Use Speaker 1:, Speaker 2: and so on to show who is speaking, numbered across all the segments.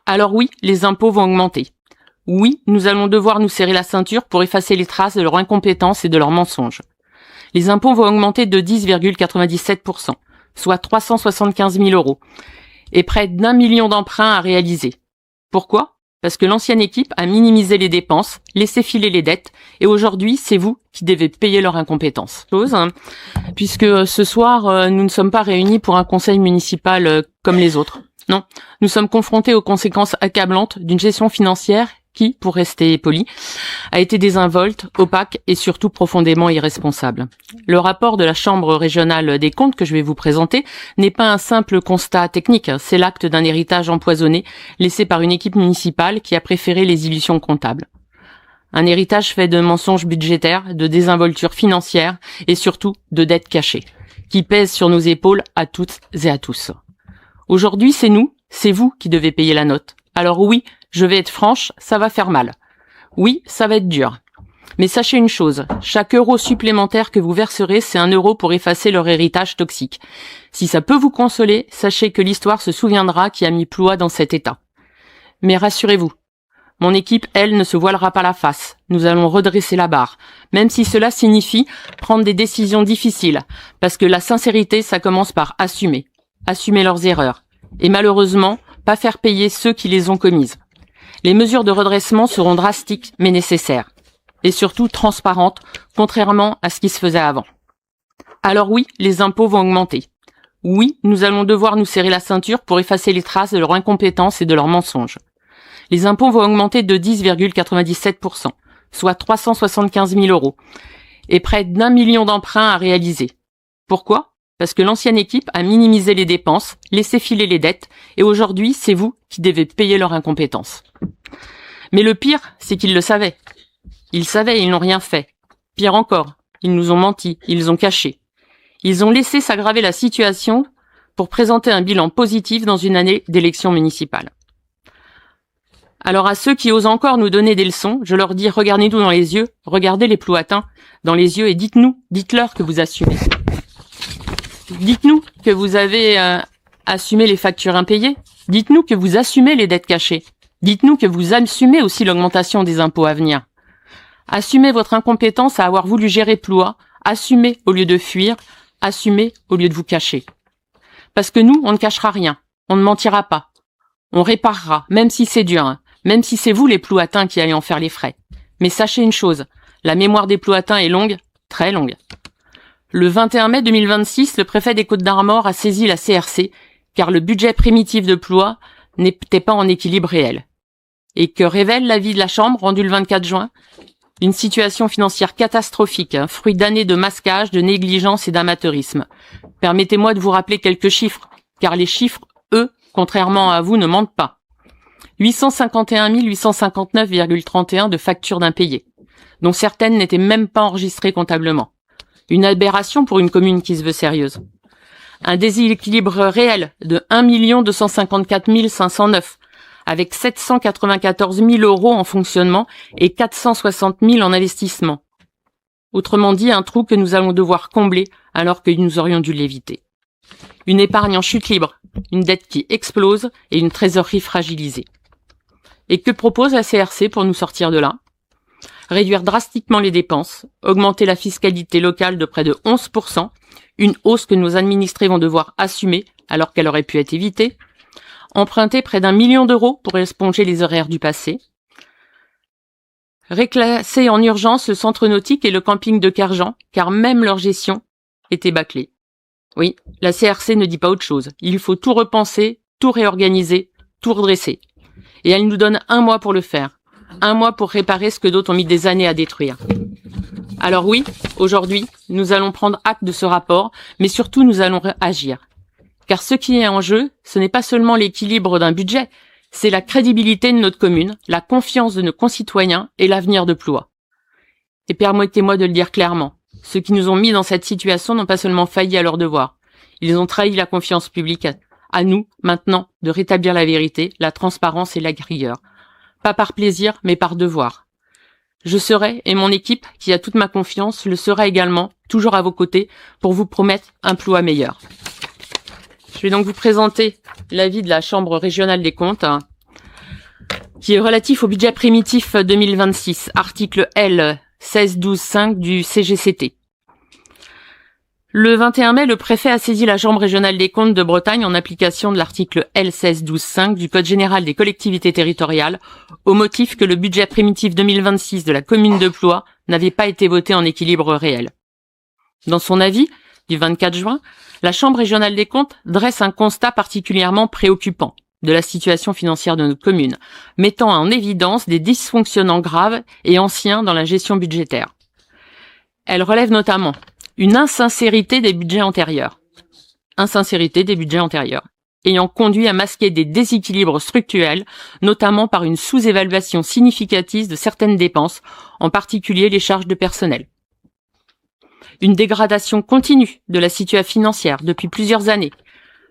Speaker 1: Alors oui, les impôts vont augmenter. Oui, nous allons devoir nous serrer la ceinture pour effacer les traces de leur incompétence et de leurs mensonges. Les impôts vont augmenter de 10,97%, soit 375 000 €, et près d'1 million d'emprunts à réaliser. Pourquoi ? Parce que l'ancienne équipe a minimisé les dépenses, laissé filer les dettes, et aujourd'hui, c'est vous qui devez payer leur incompétence. Puisque ce soir, nous ne sommes pas réunis pour un conseil municipal comme les autres. Non, nous sommes confrontés aux conséquences accablantes d'une gestion financière qui, pour rester poli, a été désinvolte, opaque et surtout profondément irresponsable. Le rapport de la Chambre régionale des comptes que je vais vous présenter n'est pas un simple constat technique, c'est l'acte d'un héritage empoisonné laissé par une équipe municipale qui a préféré les illusions comptables. Un héritage fait de mensonges budgétaires, de désinvolture financière et surtout de dettes cachées, qui pèsent sur nos épaules à toutes et à tous. Aujourd'hui, c'est vous qui devez payer la note. Alors oui, je vais être franche, ça va faire mal. Oui, ça va être dur. Mais sachez une chose, chaque euro supplémentaire que vous verserez, c'est 1 euro pour effacer leur héritage toxique. Si ça peut vous consoler, sachez que l'histoire se souviendra qui a mis Ploie dans cet état. Mais rassurez-vous, mon équipe, elle, ne se voilera pas la face. Nous allons redresser la barre, même si cela signifie prendre des décisions difficiles, parce que la sincérité, ça commence par assumer leurs erreurs, et malheureusement, pas faire payer ceux qui les ont commises. Les mesures de redressement seront drastiques mais nécessaires, et surtout transparentes, contrairement à ce qui se faisait avant. Alors oui, les impôts vont augmenter. Oui, nous allons devoir nous serrer la ceinture pour effacer les traces de leur incompétence et de leurs mensonges. Les impôts vont augmenter de 10,97%, soit 375 000 €, et près d'1 million d'emprunts à réaliser. Pourquoi ? Parce que l'ancienne équipe a minimisé les dépenses, laissé filer les dettes, et aujourd'hui, c'est vous qui devez payer leur incompétence. Mais le pire, c'est qu'ils le savaient. Ils savaient et ils n'ont rien fait. Pire encore, ils nous ont menti, ils ont caché. Ils ont laissé s'aggraver la situation pour présenter un bilan positif dans une année d'élection municipale. Alors à ceux qui osent encore nous donner des leçons, je leur dis regardez-nous dans les yeux, regardez les Plouatins dans les yeux et dites-leur que vous assumez. Dites-nous que vous avez assumé les factures impayées. Dites-nous que vous assumez les dettes cachées. Dites-nous que vous assumez aussi l'augmentation des impôts à venir. Assumez votre incompétence à avoir voulu gérer Ploie. Assumez au lieu de fuir. Assumez au lieu de vous cacher. Parce que nous, on ne cachera rien. On ne mentira pas. On réparera, même si c'est dur. Même si c'est vous les Plouatins qui allez en faire les frais. Mais sachez une chose, la mémoire des Plouatins est longue, très longue. Le 21 mai 2026, le préfet des Côtes-d'Armor a saisi la CRC car le budget primitif de Ploie n'était pas en équilibre réel. Et que révèle l'avis de la Chambre rendu le 24 juin ? Une situation financière catastrophique, fruit d'années de masquage, de négligence et d'amateurisme. Permettez-moi de vous rappeler quelques chiffres, car les chiffres, eux, contrairement à vous, ne mentent pas. 851 859,31 de factures d'impayés, dont certaines n'étaient même pas enregistrées comptablement. Une aberration pour une commune qui se veut sérieuse. Un déséquilibre réel de 1 254 509, avec 794 000 € en fonctionnement et 460 000 en investissement. Autrement dit, un trou que nous allons devoir combler alors que nous aurions dû l'éviter. Une épargne en chute libre, une dette qui explose et une trésorerie fragilisée. Et que propose la CRC pour nous sortir de là ? Réduire drastiquement les dépenses, augmenter la fiscalité locale de près de 11%, une hausse que nos administrés vont devoir assumer alors qu'elle aurait pu être évitée, emprunter près d'1 million d'euros pour éponger les horaires du passé, réclasser en urgence le centre nautique et le camping de Kerjan, car même leur gestion était bâclée. Oui, la CRC ne dit pas autre chose. Il faut tout repenser, tout réorganiser, tout redresser. Et elle nous donne 1 mois pour le faire. 1 mois pour réparer ce que d'autres ont mis des années à détruire. Alors oui, aujourd'hui, nous allons prendre acte de ce rapport, mais surtout nous allons agir. Car ce qui est en jeu, ce n'est pas seulement l'équilibre d'un budget, c'est la crédibilité de notre commune, la confiance de nos concitoyens et l'avenir de Ploie. Et permettez-moi de le dire clairement, ceux qui nous ont mis dans cette situation n'ont pas seulement failli à leur devoir, ils ont trahi la confiance publique. À nous, maintenant, de rétablir la vérité, la transparence et la rigueur. Pas par plaisir, mais par devoir. Je serai, et mon équipe, qui a toute ma confiance, le sera également, toujours à vos côtés, pour vous promettre un Ploie meilleur. Je vais donc vous présenter l'avis de la Chambre régionale des comptes. qui est relatif au budget primitif 2026, article L 16-12-5 du CGCT. Le 21 mai, le préfet a saisi la Chambre régionale des comptes de Bretagne en application de l'article L 16-12-5 du Code général des collectivités territoriales, au motif que le budget primitif 2026 de la commune de Ploie n'avait pas été voté en équilibre réel. Dans son avis du 24 juin, la Chambre régionale des comptes dresse un constat particulièrement préoccupant de la situation financière de notre commune, mettant en évidence des dysfonctionnements graves et anciens dans la gestion budgétaire. Elle relève notamment une insincérité des budgets antérieurs, ayant conduit à masquer des déséquilibres structurels, notamment par une sous-évaluation significative de certaines dépenses, en particulier les charges de personnel. Une dégradation continue de la situation financière depuis plusieurs années,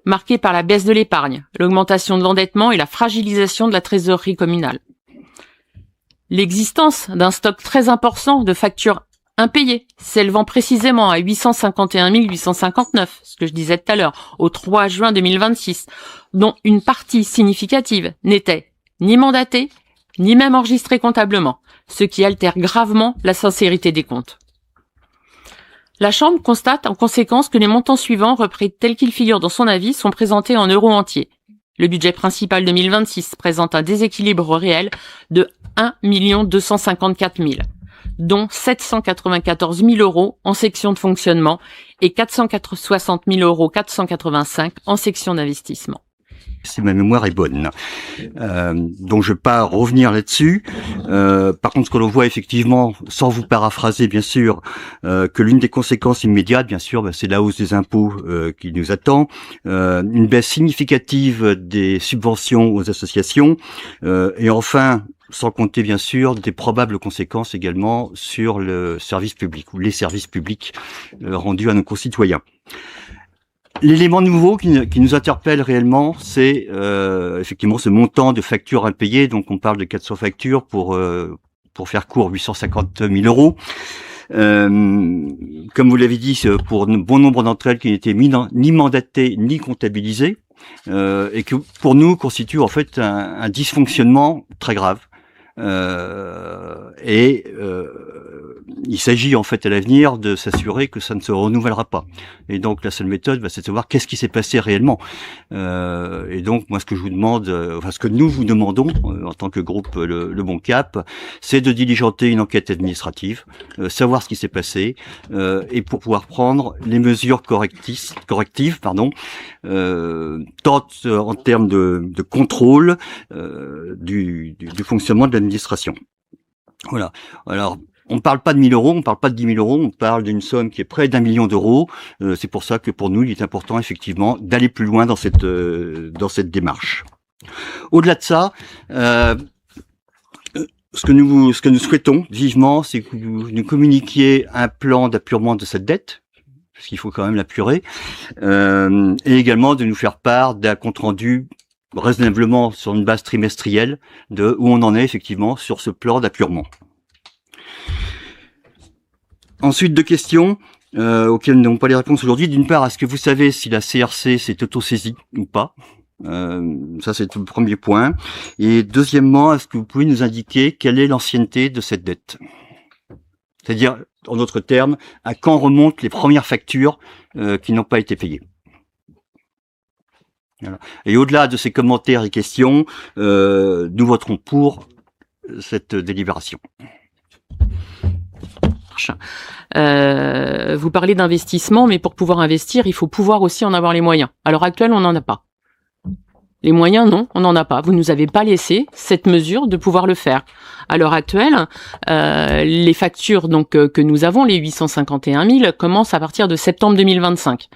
Speaker 1: marquée par la baisse de l'épargne, l'augmentation de l'endettement et la fragilisation de la trésorerie communale. L'existence d'un stock très important de factures impayées, s'élevant précisément à 851 859, ce que je disais tout à l'heure, au 3 juin 2026, dont une partie significative n'était ni mandatée, ni même enregistrée comptablement, ce qui altère gravement la sincérité des comptes. La Chambre constate en conséquence que les montants suivants, repris tels qu'ils figurent dans son avis, sont présentés en euros entiers. Le budget principal 2026 présente un déséquilibre réel de 1 254 000, dont 794 000 euros en section de fonctionnement et 460 000 485 en section d'investissement.
Speaker 2: Si ma mémoire est bonne. Donc je ne vais pas revenir là-dessus. Par contre, ce que l'on voit effectivement, sans vous paraphraser bien sûr, que l'une des conséquences immédiates, bien sûr, c'est la hausse des impôts qui nous attend, une baisse significative des subventions aux associations, et enfin, sans compter bien sûr des probables conséquences également sur le service public ou les services publics rendus à nos concitoyens. L'élément nouveau qui nous interpelle réellement, c'est effectivement ce montant de factures impayées. Donc on parle de 400 factures pour faire court, 850 000 euros. Comme vous l'avez dit, pour bon nombre d'entre elles qui n'étaient ni mandatées ni comptabilisées, et que pour nous constitue en fait un dysfonctionnement très grave. Il s'agit en fait à l'avenir de s'assurer que ça ne se renouvellera pas. Et donc la seule méthode, c'est de savoir qu'est-ce qui s'est passé réellement. Et donc moi ce que je vous demande, ce que nous vous demandons en tant que groupe le Bon Cap, c'est de diligenter une enquête administrative, savoir ce qui s'est passé, et pour pouvoir prendre les mesures correctives, tant en termes de contrôle du fonctionnement de l'administration. Voilà. Alors, on ne parle pas de 1 000 euros, on ne parle pas de 10 000 euros, on parle d'une somme qui est près d'1 million d'euros. C'est pour ça que pour nous, il est important effectivement d'aller plus loin dans cette démarche. Au-delà de ça, ce que nous souhaitons vivement, c'est que vous nous communiquiez un plan d'apurement de cette dette, parce qu'il faut quand même l'apurer, et également de nous faire part d'un compte-rendu raisonnablement sur une base trimestrielle de où on en est effectivement sur ce plan d'apurement. Ensuite, deux questions auxquelles nous n'avons pas les réponses aujourd'hui. D'une part, est-ce que vous savez si la CRC s'est autosaisie ou pas? Ça, c'est le premier point. Et deuxièmement, est-ce que vous pouvez nous indiquer quelle est l'ancienneté de cette dette? C'est-à-dire, en d'autres termes, à quand remontent les premières factures qui n'ont pas été payées? Voilà. Et au-delà de ces commentaires et questions, nous voterons pour cette délibération.
Speaker 1: Vous parlez d'investissement, mais pour pouvoir investir, il faut pouvoir aussi en avoir les moyens. À l'heure actuelle, on n'en a pas. Les moyens, non, on n'en a pas. Vous nous avez pas laissé cette mesure de pouvoir le faire. À l'heure actuelle, les factures donc que nous avons, les 851 000, commencent à partir de septembre 2025.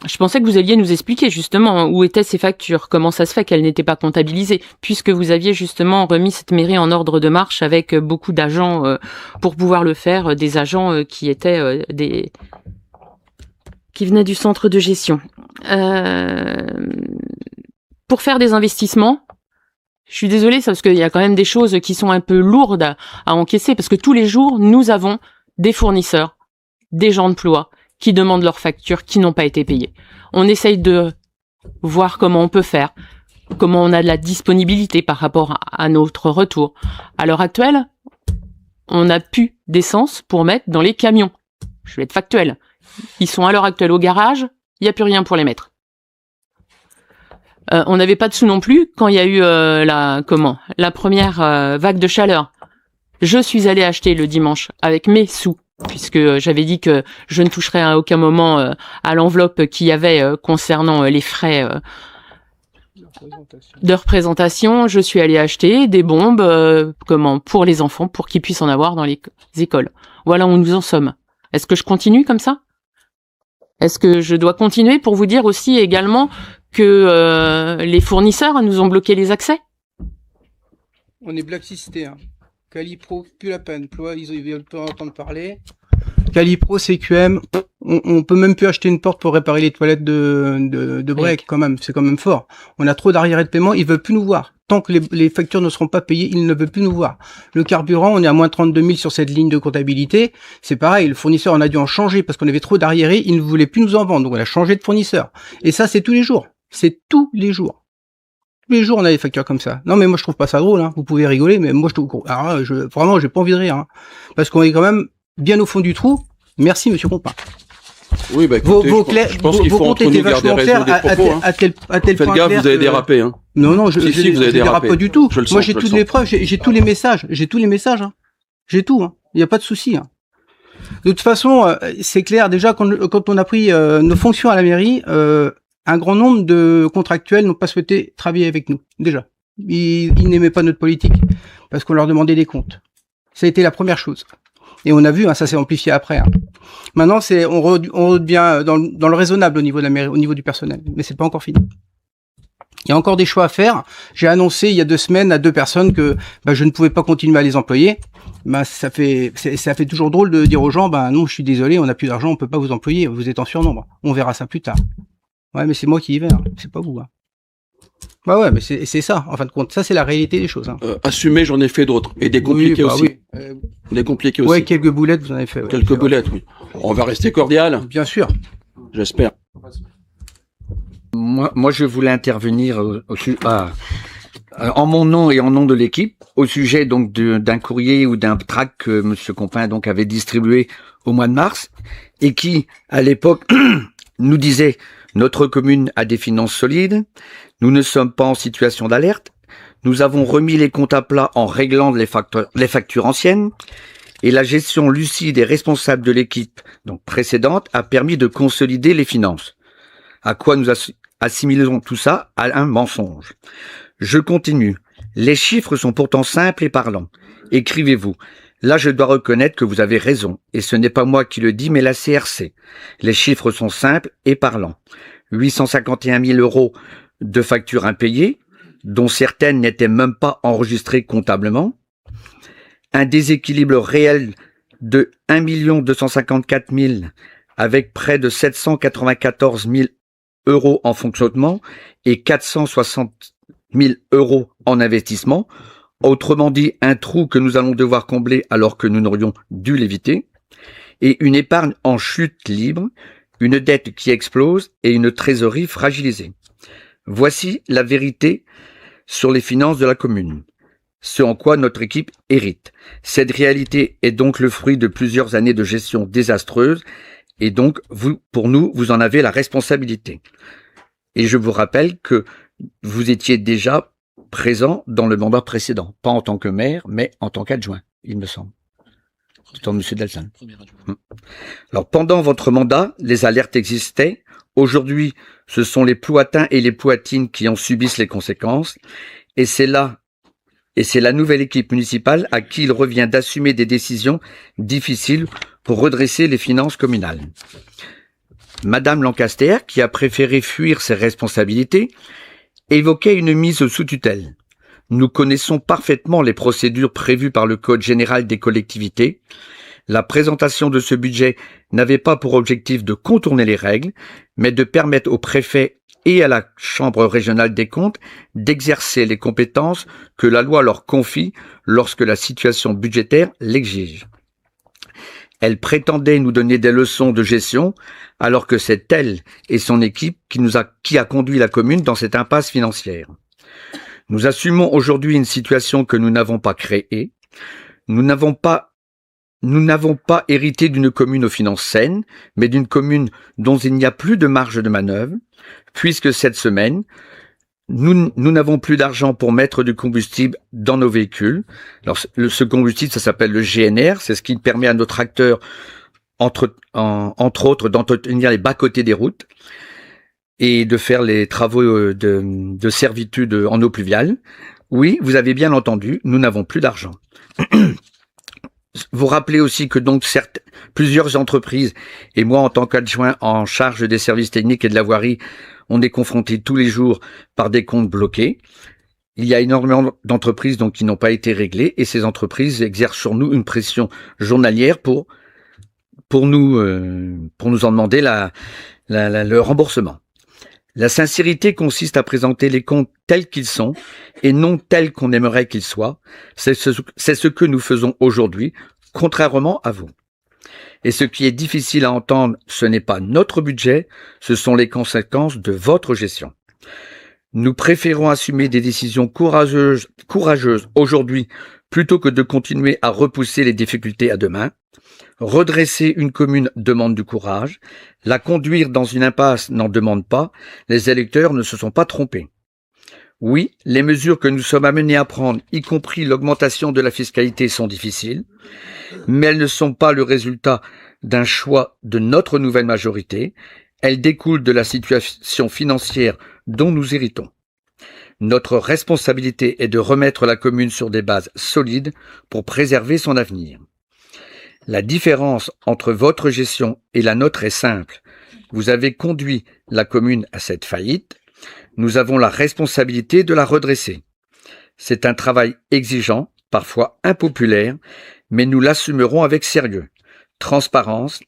Speaker 1: Je pensais que vous alliez nous expliquer justement où étaient ces factures, comment ça se fait qu'elles n'étaient pas comptabilisées, puisque vous aviez justement remis cette mairie en ordre de marche avec beaucoup d'agents pour pouvoir le faire, des agents qui étaient qui venaient du centre de gestion. Pour faire des investissements, je suis désolée, parce qu'il y a quand même des choses qui sont un peu lourdes à encaisser, parce que tous les jours, nous avons des fournisseurs, des gens de Ploie, qui demandent leurs factures qui n'ont pas été payées. On essaye de voir comment on peut faire comment on a de la disponibilité par rapport à notre retour. À l'heure actuelle, on n'a plus d'essence pour mettre dans les camions. Je vais être factuel. Ils sont à l'heure actuelle au garage, il n'y a plus rien pour les mettre. On n'avait pas de sous non plus quand il y a eu la première vague de chaleur. Je suis allée acheter le dimanche avec mes sous, puisque j'avais dit que je ne toucherais à aucun moment à l'enveloppe qu'il y avait concernant les frais de représentation. Je suis allée acheter des bombes pour les enfants, pour qu'ils puissent en avoir dans les écoles. Voilà où nous en sommes. Est-ce que je continue comme ça ? Est-ce que je dois continuer pour vous dire aussi également que les fournisseurs nous ont bloqué les accès ?
Speaker 3: On est blacklisté. Hein. Calipro, plus la peine. Ploie, ils veulent pas entendre parler. Calipro, CQM, on peut même plus acheter une porte pour réparer les toilettes de break, quand même. C'est quand même fort. On a trop d'arriérés de paiement, ils veulent plus nous voir. Tant que les factures ne seront pas payées, ils ne veulent plus nous voir. Le carburant, on est à moins 32 000 sur cette ligne de comptabilité. C'est pareil, le fournisseur, on a dû en changer parce qu'on avait trop d'arriérés, il ne voulait plus nous en vendre. Donc on a changé de fournisseur. Et ça, c'est tous les jours. C'est tous les jours. Tous les jours, on a des factures comme ça. Non, mais moi, je trouve pas ça drôle, hein. Vous pouvez rigoler, mais moi, vraiment, j'ai pas envie de rire, hein. Parce qu'on est quand même bien au fond du trou. Merci, monsieur Compin.
Speaker 4: Oui, bah, écoutez, je pense qu'il faut entre nous garder raison des propos, hein.
Speaker 3: à tel
Speaker 4: Faites
Speaker 3: point
Speaker 4: gaffe,
Speaker 3: clair
Speaker 4: vous avez
Speaker 3: que...
Speaker 4: dérapé, hein.
Speaker 3: Non, je
Speaker 4: vous avez
Speaker 3: dérape pas du tout.
Speaker 4: Je le sens,
Speaker 3: moi, j'ai toutes les preuves, j'ai tous les messages, hein. J'ai tout, hein. Il y a pas de souci, hein. De toute façon, c'est clair, déjà, quand on a pris nos fonctions à la mairie, un grand nombre de contractuels n'ont pas souhaité travailler avec nous, déjà. Ils n'aimaient pas notre politique, parce qu'on leur demandait des comptes. Ça a été la première chose. Et on a vu, hein, ça s'est amplifié après. Hein. Maintenant, on redevient dans le raisonnable au niveau de la mairie, au niveau du personnel, mais c'est pas encore fini. Il y a encore des choix à faire. J'ai annoncé il y a 2 semaines à 2 personnes que je ne pouvais pas continuer à les employer. Ça fait toujours drôle de dire aux gens, non, je suis désolé, on n'a plus d'argent, on peut pas vous employer, vous êtes en surnombre. On verra ça plus tard. Ouais, mais c'est moi qui y vais, hein. C'est pas vous. Hein. Bah ouais, mais c'est ça, en fin de compte. Ça, c'est la réalité des choses. Hein.
Speaker 4: Assumer, j'en ai fait d'autres. Et des compliqués aussi. Oui. Des compliqués aussi.
Speaker 3: Ouais, quelques boulettes, vous en avez fait. Ouais,
Speaker 4: quelques boulettes, oui. On va rester cordial.
Speaker 3: Bien sûr.
Speaker 4: J'espère.
Speaker 5: Moi, je voulais intervenir en mon nom et en nom de l'équipe au sujet donc d'un courrier ou d'un tract que Monsieur Compin donc avait distribué au mois de mars et qui, à l'époque, nous disait: notre commune a des finances solides, nous ne sommes pas en situation d'alerte, nous avons remis les comptes à plat en réglant les factures anciennes, et la gestion lucide et responsable de l'équipe donc précédente a permis de consolider les finances. À quoi nous assimilons tout ça? À un mensonge. Je continue. Les chiffres sont pourtant simples et parlants. Écrivez-vous. Là, je dois reconnaître que vous avez raison, et ce n'est pas moi qui le dis, mais la CRC. Les chiffres sont simples et parlants. 851 000 € de factures impayées, dont certaines n'étaient même pas enregistrées comptablement. Un déséquilibre réel de 1 254 000 avec près de 794 000 € en fonctionnement et 460 000 € en investissement. Autrement dit, un trou que nous allons devoir combler alors que nous n'aurions dû l'éviter, et une épargne en chute libre, une dette qui explose et une trésorerie fragilisée. Voici la vérité sur les finances de la commune, ce en quoi notre équipe hérite. Cette réalité est donc le fruit de plusieurs années de gestion désastreuse, et donc pour nous, vous en avez la responsabilité. Et je vous rappelle que vous étiez déjà présent dans le mandat précédent, pas en tant que maire, mais en tant qu'adjoint, il me semble. Du temps de M. Delsan. Alors, pendant votre mandat, les alertes existaient. Aujourd'hui, ce sont les Ploatins et les Ploatines qui en subissent les conséquences. Et c'est la nouvelle équipe municipale à qui il revient d'assumer des décisions difficiles pour redresser les finances communales. Madame Lancaster, qui a préféré fuir ses responsabilités, évoquait une mise sous tutelle. Nous connaissons parfaitement les procédures prévues par le Code général des collectivités. La présentation de ce budget n'avait pas pour objectif de contourner les règles, mais de permettre au préfet et à la Chambre régionale des comptes d'exercer les compétences que la loi leur confie lorsque la situation budgétaire l'exige. Elle prétendait nous donner des leçons de gestion, alors que c'est elle et son équipe qui a conduit la commune dans cette impasse financière. Nous assumons aujourd'hui une situation que nous n'avons pas créée. Nous n'avons pas hérité d'une commune aux finances saines, mais d'une commune dont il n'y a plus de marge de manœuvre, puisque cette semaine, nous n'avons plus d'argent pour mettre du combustible dans nos véhicules. Alors, ce combustible, ça s'appelle le GNR, c'est ce qui permet à nos tracteurs, entre autres, d'entretenir les bas-côtés des routes et de faire les travaux de servitude en eau pluviale. Oui, vous avez bien entendu, nous n'avons plus d'argent. Vous rappelez aussi que donc plusieurs entreprises, et moi en tant qu'adjoint en charge des services techniques et de la voirie, on est confronté tous les jours par des comptes bloqués. Il y a énormément d'entreprises donc qui n'ont pas été réglées, et ces entreprises exercent sur nous une pression journalière pour nous en demander le remboursement. La sincérité consiste à présenter les comptes tels qu'ils sont et non tels qu'on aimerait qu'ils soient. C'est ce que nous faisons aujourd'hui, contrairement à vous. Et ce qui est difficile à entendre, ce n'est pas notre budget, ce sont les conséquences de votre gestion. Nous préférons assumer des décisions courageuses aujourd'hui plutôt que de continuer à repousser les difficultés à demain. Redresser une commune demande du courage. La conduire dans une impasse n'en demande pas. Les électeurs ne se sont pas trompés. Oui, les mesures que nous sommes amenés à prendre, y compris l'augmentation de la fiscalité, sont difficiles, mais elles ne sont pas le résultat d'un choix de notre nouvelle majorité. Elles découlent de la situation financière dont nous héritons. Notre responsabilité est de remettre la commune sur des bases solides pour préserver son avenir. La différence entre votre gestion et la nôtre est simple. Vous avez conduit la commune à cette faillite. Nous avons la responsabilité de la redresser. C'est un travail exigeant, parfois impopulaire, mais nous l'assumerons avec sérieux, transparence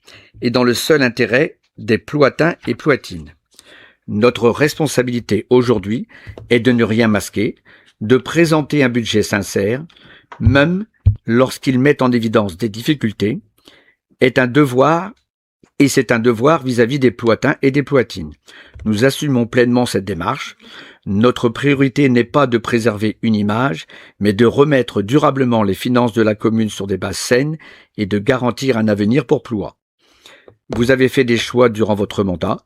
Speaker 5: et dans le seul intérêt des Plouatins et Plouatines. Notre responsabilité aujourd'hui est de ne rien masquer, de présenter un budget sincère, même lorsqu'il met en évidence des difficultés, est un devoir, et c'est un devoir vis-à-vis des Plouatins et des Plouatines. Nous assumons pleinement cette démarche. Notre priorité n'est pas de préserver une image, mais de remettre durablement les finances de la commune sur des bases saines et de garantir un avenir pour Plouat. Vous avez fait des choix durant votre mandat.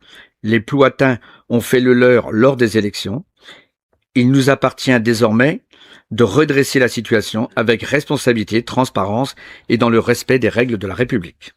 Speaker 5: Les Plouatins ont fait le leur lors des élections. Il nous appartient désormais de redresser la situation avec responsabilité, transparence et dans le respect des règles de la République.